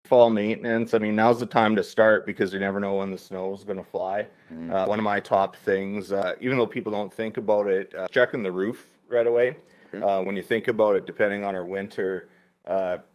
Fall maintenance, I mean, now's the time to start because you never know when the snow is going to fly. One of my top things, even though people don't think about it, checking the roof right away. When you think about it, depending on our winter,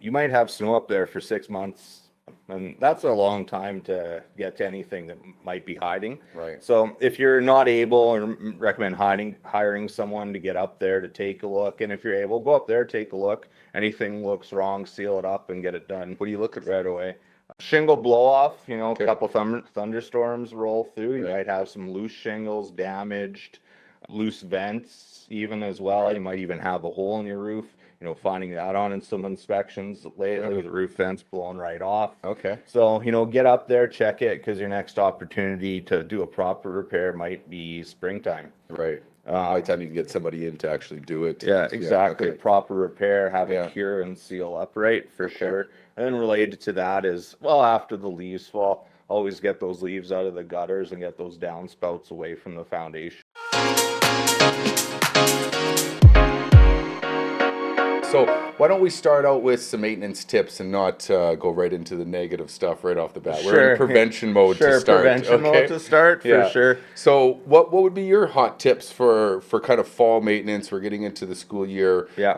you might have snow up there for 6 months, and that's a long time to get to anything that might be hiding. Right. So if you're not able, or recommend hiring someone to get up there to take a look, and if you're able, go up there, take a look. Anything looks wrong, seal it up and get it done. What are you looking for? Right away? Shingle blow off, Okay. a couple thunderstorms roll through. You Right. might have some loose shingles, damaged, loose vents even as well. Right. You might even have a hole in your roof. Finding that on in some inspections lately with the roof vents blown right off. Okay. So, get up there, check it, because your next opportunity to do a proper repair might be springtime. Right. By the time you can get somebody in to actually do it. Yeah, exactly. Okay. Proper repair, have Yeah. it cure and seal up right for Okay. sure. And then related to that is, well, after the leaves fall, always get those leaves out of the gutters and get those downspouts away from the foundation. So why don't we start out with some maintenance tips and not go right into the negative stuff right off the bat? We're in prevention mode to start. Prevention mode to start, for sure. So what would be your hot tips for kind of fall maintenance? We're getting into the school year. Yeah.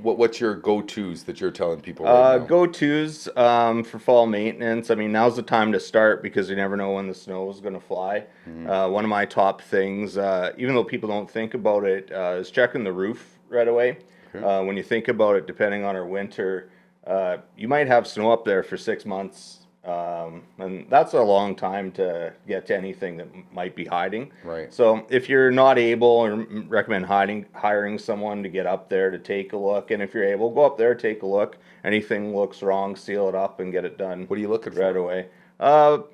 What's your go-tos that you're telling people right now? Go-tos for fall maintenance. I mean, now's the time to start because you never know when the snow is going to fly. One of my top things, even though people don't think about it, is checking the roof right away. When you think about it, depending on our winter, you might have snow up there for 6 months, and that's a long time to get to anything that might be hiding. Right. So if you're not able, or recommend hiring someone to get up there to take a look, and if you're able, go up there, take a look. Anything looks wrong, seal it up and get it done. What are you looking for? Right away?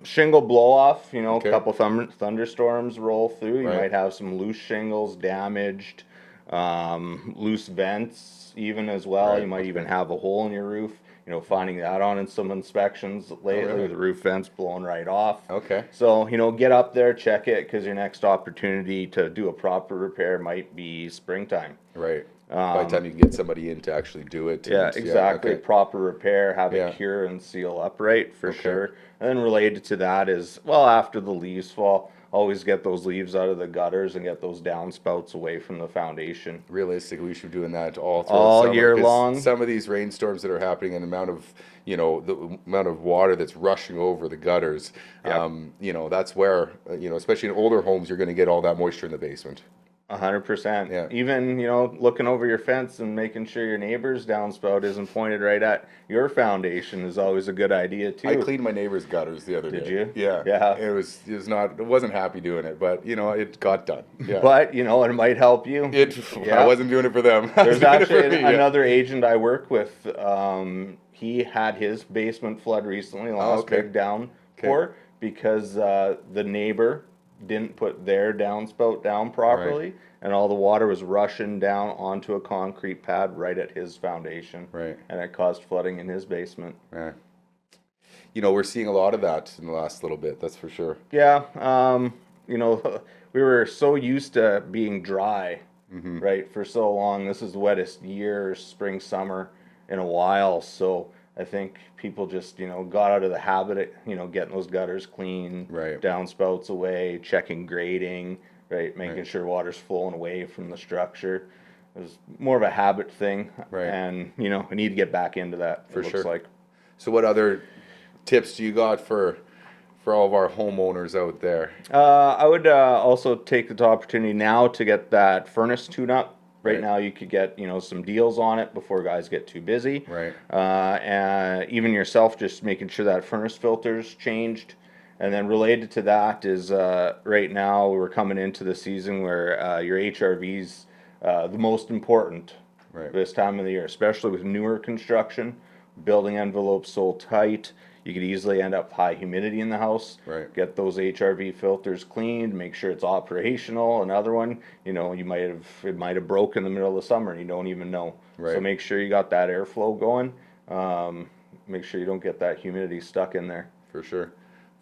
Shingle blow off, Okay. a couple thunderstorms roll through. You Right. might have some loose shingles, damaged, loose vents even as well. Right. You might even have a hole in your roof. Finding that on in some inspections lately really? with the roof vents blown right off. Okay. So, get up there, check it, because your next opportunity to do a proper repair might be springtime. Right. By the time you can get somebody in to actually do it. Yeah, exactly. Okay. Proper repair, have Yeah. it cure and seal up right for Okay. sure. And then related to that is, well, after the leaves fall, always get those leaves out of the gutters and get those downspouts away from the foundation. Realistically, we should be doing that all throughout All summer, year 'cause long. Some of these rainstorms that are happening and the amount of water that's rushing over the gutters, Yep. that's where, especially in older homes, you're going to get all that moisture in the basement. 100%. Yeah. Even, looking over your fence and making sure your neighbor's downspout isn't pointed right at your foundation is always a good idea too. I cleaned my neighbor's gutters the other day. Did you? Yeah. Yeah. I wasn't happy doing it, but it got done. Yeah. But, it might help you. I wasn't doing it for them. I was There's doing it actually for me, yeah. another agent I work with. He had his basement flood recently, last okay. big downpour, because the neighbor didn't put their downspout down properly, and all the water was rushing down onto a concrete pad right at his foundation. Right. And it caused flooding in his basement. Yeah. We're seeing a lot of that in the last little bit, that's for sure. Yeah, we were so used to being dry, right, for so long. This is the wettest year, spring, summer, in a while. So I think people just, got out of the habit of, getting those gutters clean, Right. downspouts away, checking grading, right, making sure water's flowing away from the structure. It was more of a habit thing, Right. and, we need to get back into that, For it sure. looks like. So what other tips do you got for all of our homeowners out there? I would also take the opportunity now to get that furnace tune-up. Right Right. now, you could get some deals on it before guys get too busy. Right. And even yourself, just making sure that furnace filter's changed. And then related to that is right now we're coming into the season where your HRV's the most important Right. this time of the year, especially with newer construction, building envelopes so tight. You could easily end up high humidity in the house. Right. Get those HRV filters cleaned, make sure it's operational. Another one, it might have broke in the middle of the summer and you don't even know. Right. So make sure you got that airflow going. Make sure you don't get that humidity stuck in there. For sure.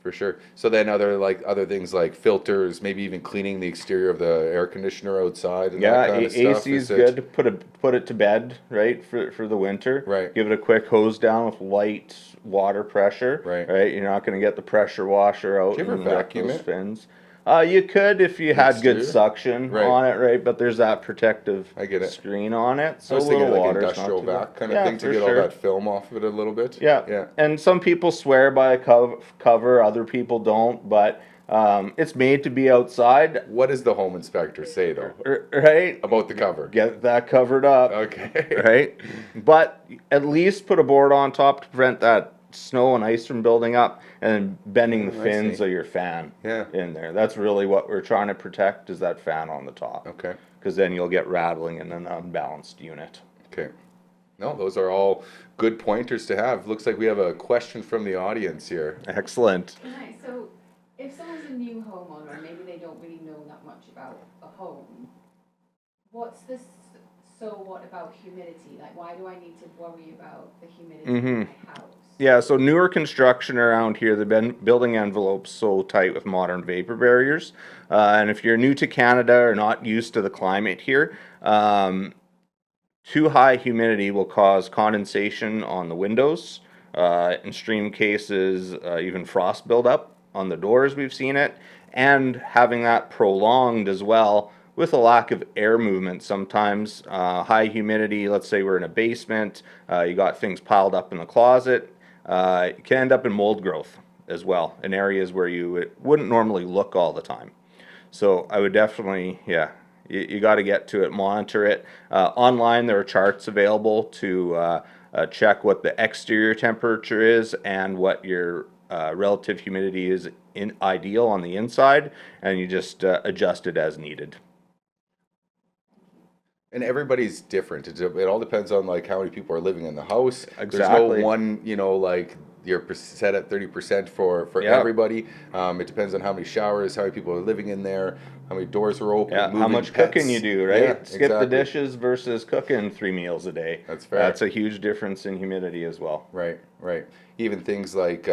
For sure. So then other things like filters, maybe even cleaning the exterior of the air conditioner outside and Yeah, that kind of stuff. AC is good to put it to bed, right, for the winter. Right. Give it a quick hose down with light water pressure. Right. Right. You're not going to get the pressure washer out Do you ever and wreck vacuum those it? fins. You could if you had good Exterior? suction Right. on it, right? But there's that protective I get it. screen on it, I so was a thinking little like water's not industrial too bad. vac kind of Yeah, thing to for get all sure. that film off of it a little bit. Yeah. Yeah. And some people swear by a cover, other people don't, but it's made to be outside, What does the home inspector say though right? about the cover? Get that covered up, Okay. right? But at least put a board on top to prevent that snow and ice from building up and bending the I fins see. of your fan Yeah. in there. That's really what we're trying to protect is that fan on the top. Okay. Because then you'll get rattling in an unbalanced unit. Okay. No, those are all good pointers to have. Looks like we have a question from the audience here. Excellent. Nice. So, if someone's a new homeowner and maybe they don't really know that much about a home, what's this? So, what about humidity? Like, why do I need to worry about the humidity in my house? Yeah, so newer construction around here, the building envelope's so tight with modern vapor barriers. And if you're new to Canada or not used to the climate here, too high humidity will cause condensation on the windows. In extreme cases, even frost buildup on the doors, we've seen it. And having that prolonged as well with a lack of air movement sometimes. High humidity, let's say we're in a basement, you got things piled up in the closet. You can end up in mold growth as well in areas where it wouldn't normally look all the time. So I would definitely, you got to get to it, monitor it. Online, there are charts available to check what the exterior temperature is and what your relative humidity is in ideal on the inside, and you just adjust it as needed. And everybody's different. It all depends on like how many people are living in the house. Exactly. There's no one, like you're set at 30% for Yeah. everybody. It depends on how many showers, how many people are living in there, how many doors are open. Yeah, how moving much pets. cooking you do, right? Yeah, Skip the exactly. dishes versus cooking 3 meals a day. That's fair. That's a huge difference in humidity as well. Right, right. Even things like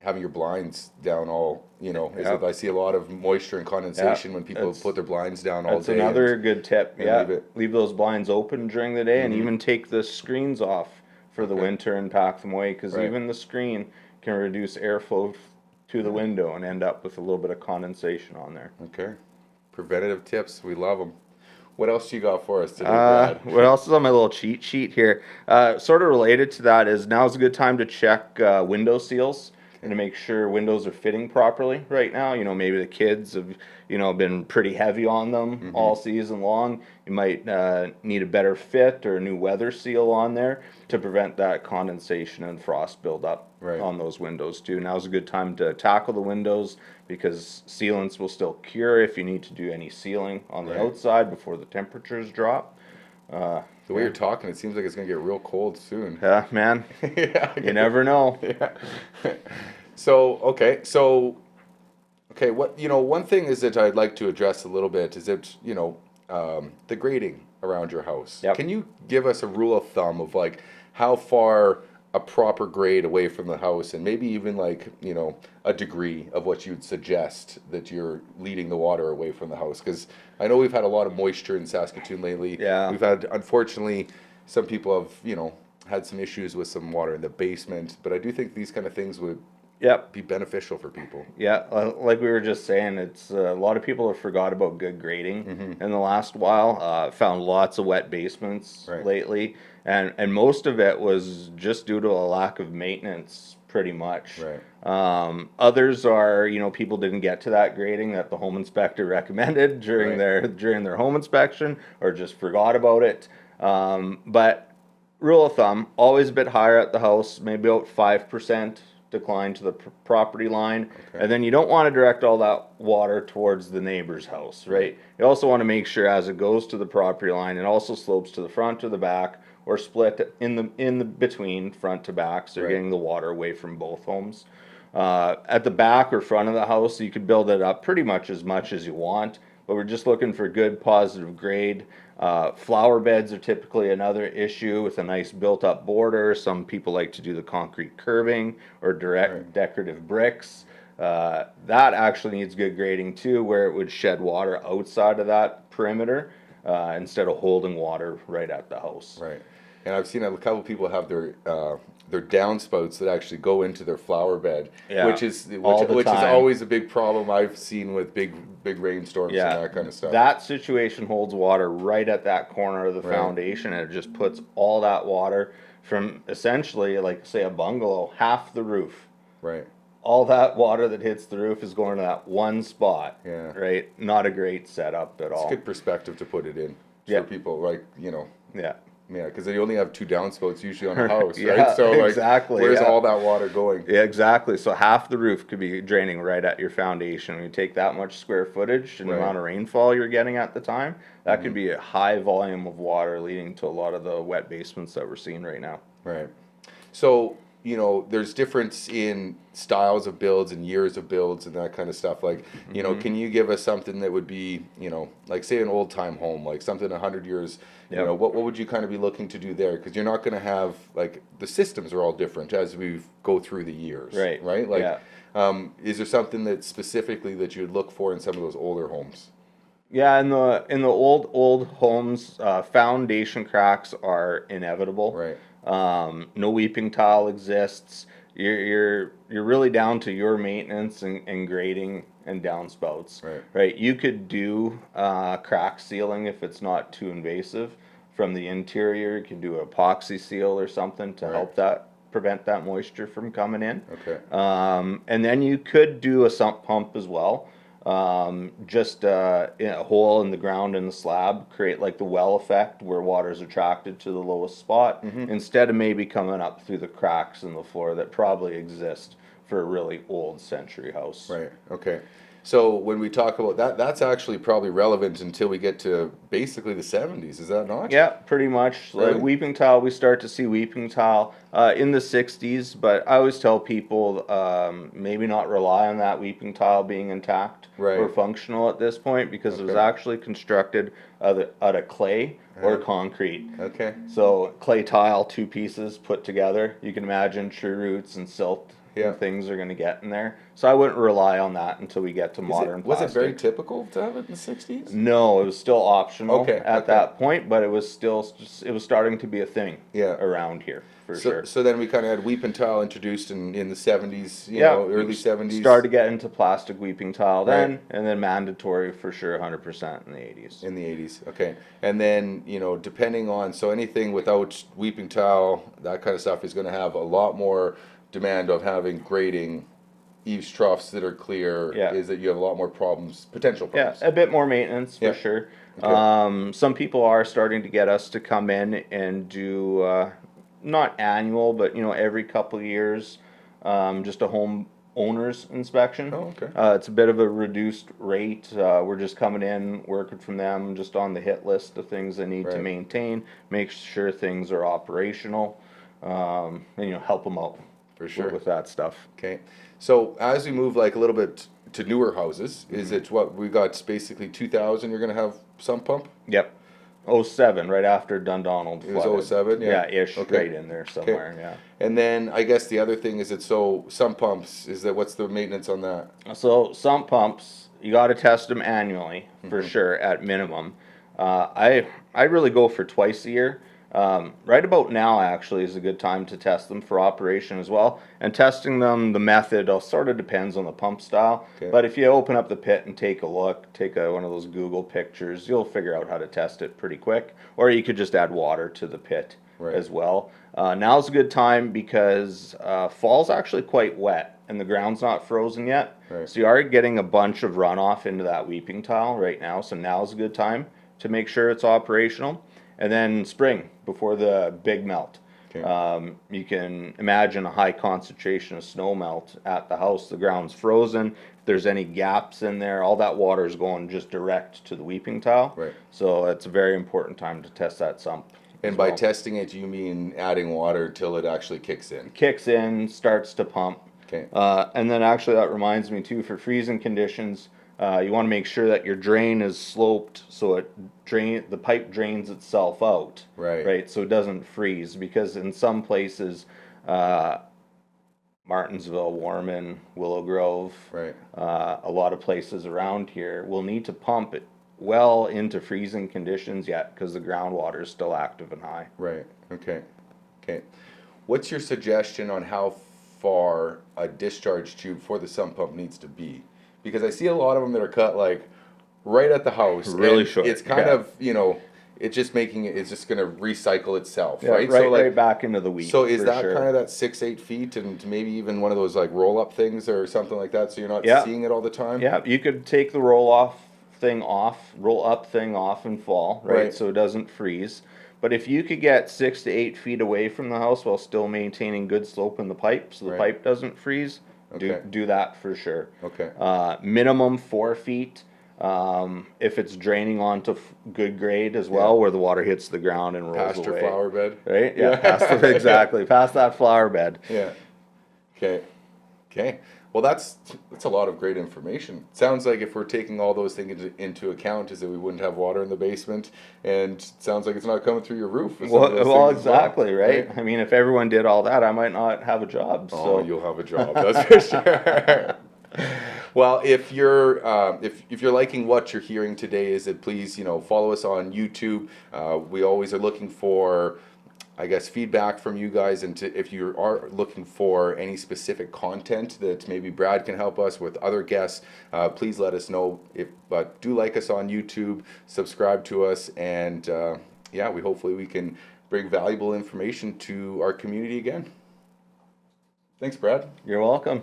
having your blinds down all, Yep. I see a lot of moisture and condensation when people put their blinds down all That's day. another good tip. and Yeah, leave leave those blinds open during the day, and even take the screens off for the winter and pack them away, because Right. even the screen can reduce airflow to the window and end up with a little bit of condensation on there. Okay. Preventative tips. We love them. What else you got for us today, Brad? What else is on my little cheat sheet here? Sort of related to that is now's a good time to check window seals and to make sure windows are fitting properly right now. Maybe the kids have, been pretty heavy on them all season long. You might need a better fit or a new weather seal on there to prevent that condensation and frost buildup Right. on those windows too. Now's a good time to tackle the windows because sealants will still cure if you need to do any sealing on the Right. outside before the temperatures drop. The way you're talking, it seems like it's going to get real cold soon. Yeah, man, Yeah. you never know. Yeah. Okay, one thing is that I'd like to address a little bit is that, the grading around your house. Yep. Can you give us a rule of thumb of like how far a proper grade away from the house, and maybe even like, a degree of what you'd suggest that you're leading the water away from the house? Because I know we've had a lot of moisture in Saskatoon lately. Yeah. We've had, unfortunately, some people have, had some issues with some water in the basement, but I do think these kind of things would Yep. be beneficial for people. Yeah, like we were just saying, it's a lot of people have forgot about good grading in the last while. Found lots of wet basements Right. lately, and most of it was just due to a lack of maintenance, pretty much. Right. Others are, people didn't get to that grading that the home inspector recommended during Right. their home inspection, or just forgot about it. But rule of thumb, always a bit higher at the house, maybe about 5% decline to the property line. Okay. And then you don't want to direct all that water towards the neighbor's house, right? You also want to make sure as it goes to the property line, it also slopes to the front or the back, or split in the between front to back, so you're Right. getting the water away from both homes. At the back or front of the house, you could build it up pretty much as you want, but we're just looking for good positive grade. Flower beds are typically another issue with a nice built-up border. Some people like to do the concrete curbing or direct Right. decorative bricks. That actually needs good grading too, where it would shed water outside of that perimeter instead of holding water right at the house. Right. And I've seen a couple people have their downspouts that actually go into their flower bed, Yeah, which is all the which is time. always a big problem I've seen with big rainstorms Yeah, and that kind of stuff. that situation holds water right at that corner of the Right. foundation, and it just puts all that water from essentially, like say a bungalow, half the roof. Right. All that water that hits the roof is going to that one spot. Yeah. Right? Not a great setup at It's all. good perspective to put it in Yeah. for people, like, Yeah. yeah, because they only have two downspouts usually on a house, Yeah, right? So like, exactly, where's yeah. all that water going? Yeah, exactly. So half the roof could be draining right at your foundation. When you take that much square footage and the Right. Mm-hmm. amount of rainfall you're getting at the time, that could be a high volume of water leading to a lot of the wet basements that we're seeing right now. Right. So, there's difference in styles of builds and years of builds and that kind of stuff. Like, can you give us something that would be, like say an old time home, like something 100 years, Yep. what would you kind of be looking to do there? Because you're not going to have, like, the systems are all different as we go through the years. Right. Right? Like, Yeah. is there something that specifically that you'd look for in some of those older homes? Yeah, in the old homes, foundation cracks are inevitable. Right. No weeping tile exists. You're really down to your maintenance and grading and downspouts. Right. Right. You could do crack sealing if it's not too invasive. From the interior, you can do an epoxy seal or something to Right. help that prevent that moisture from coming in. Okay. And then you could do a sump pump as well. Just in a hole in the ground in the slab, create like the well effect where water is attracted to the lowest spot instead of maybe coming up through the cracks in the floor that probably exist for a really old century house. Right. Okay. So when we talk about that, that's actually probably relevant until we get to basically the 70s. Is that not? Yeah, pretty much. Really? Like weeping tile, we start to see weeping tile in the 60s, but I always tell people maybe not rely on that weeping tile being intact Right. or functional at this point because it was Okay. actually constructed out of clay or concrete. Okay. So clay tile, two pieces put together. You can imagine tree roots and silt Yeah. and things are going to get in there. So I wouldn't rely on that until we get to modern Was it very plastic. typical to have it in the 60s? No, it was still optional Okay, at okay. that point, but it was starting to be a thing Yeah. around here for So, sure. so then we kind of had weeping tile introduced in the 70s, Yeah, early 70s. Started to get into plastic weeping tile then, Right. and then mandatory for sure 100% in the 80s. In the 80s, okay. And then, depending on, so anything without weeping tile, that kind of stuff is going to have a lot more demand of having grading, eaves troughs that are clear, Yeah. is that you have a lot more potential Yeah, problems. a bit more maintenance for Yeah. sure. Okay. Some people are starting to get us to come in and do not annual, but every couple of years, just a homeowners inspection. Oh, okay. It's a bit of a reduced rate. We're just coming in, working from them, just on the hit list of things they need to Right. maintain, make sure things are operational, and help them out For sure. with that stuff. Okay. So as we move like a little bit to newer houses, is Mm-hmm. it what we got basically 2000 you're going to have sump pump? Yep. 07, right after Dundonald It was flooded. 07, yeah? ish, Okay. right in there somewhere, yeah. And then I guess the other thing is sump pumps, what's the maintenance on that? So sump pumps, you got to test them annually for Mm-hmm. sure at minimum. I really go for twice a year. Right about now actually is a good time to test them for operation as well. And testing them, the method sort of depends on the pump style. Okay. But if you open up the pit and take a look, one of those Google pictures, you'll figure out how to test it pretty quick. Or you could just add water to the pit Right. as well. Now's a good time because fall's actually quite wet and the ground's not frozen yet. Right. So you are getting a bunch of runoff into that weeping tile right now. So now's a good time to make sure it's operational. And then spring, before the big melt. Okay. You can imagine a high concentration of snow melt at the house. The ground's frozen. If there's any gaps in there, all that water is going just direct to the weeping tile. Right. So it's a very important time to test that sump. And as by well. testing it, you mean adding water till it actually kicks in? Kicks in, starts to pump. Okay. And then actually that reminds me too, for freezing conditions, you want to make sure that your drain is sloped so the pipe drains itself out. Right. So it doesn't freeze, because in some places, Martinsville, Warman, Willow Grove, Right. a lot of places around here will need to pump it well into freezing conditions yet, because the groundwater is still active and high. Right. Okay. Okay. What's your suggestion on how far a discharge tube for the sump pump needs to be? Because I see a lot of them that are cut like right at the house. Really and short, It's kind yeah. of, it's just it's just going to recycle itself, Yeah, right? right, So like, right back into the wheat. so is for that sure. kind of that 6-8 feet, and maybe even one of those like roll up things or something like that, so you're not Yeah. seeing it all the time? Yeah, you could take the roll up thing off in fall, right? Right. So it doesn't freeze. But if you could get 6 to 8 feet away from the house while still maintaining good slope in the pipe, so the Right. pipe doesn't freeze, Okay. do that for sure. Okay. Minimum 4 feet. If it's draining onto good grade as well, Yeah. where the water hits the ground and rolls Past your away. flower bed? Right? Yeah, Yeah. exactly. Past that flower bed. Yeah. Okay. Okay. Well, that's a lot of great information. Sounds like if we're taking all those things into account, is that we wouldn't have water in the basement, and sounds like it's not coming through your roof. with some of those Well, things as well, exactly, right? I mean, if everyone did all that, I might not have a job. Oh, So you'll have a job, that's for sure. Well, if you're if you're liking what you're hearing today, is that please follow us on YouTube. We always are looking for, I guess, feedback from you guys, and if you are looking for any specific content that maybe Brad can help us with other guests, please let us know. But do like us on YouTube, subscribe to us, and yeah, hopefully we can bring valuable information to our community again. Thanks, Brad. you're welcome.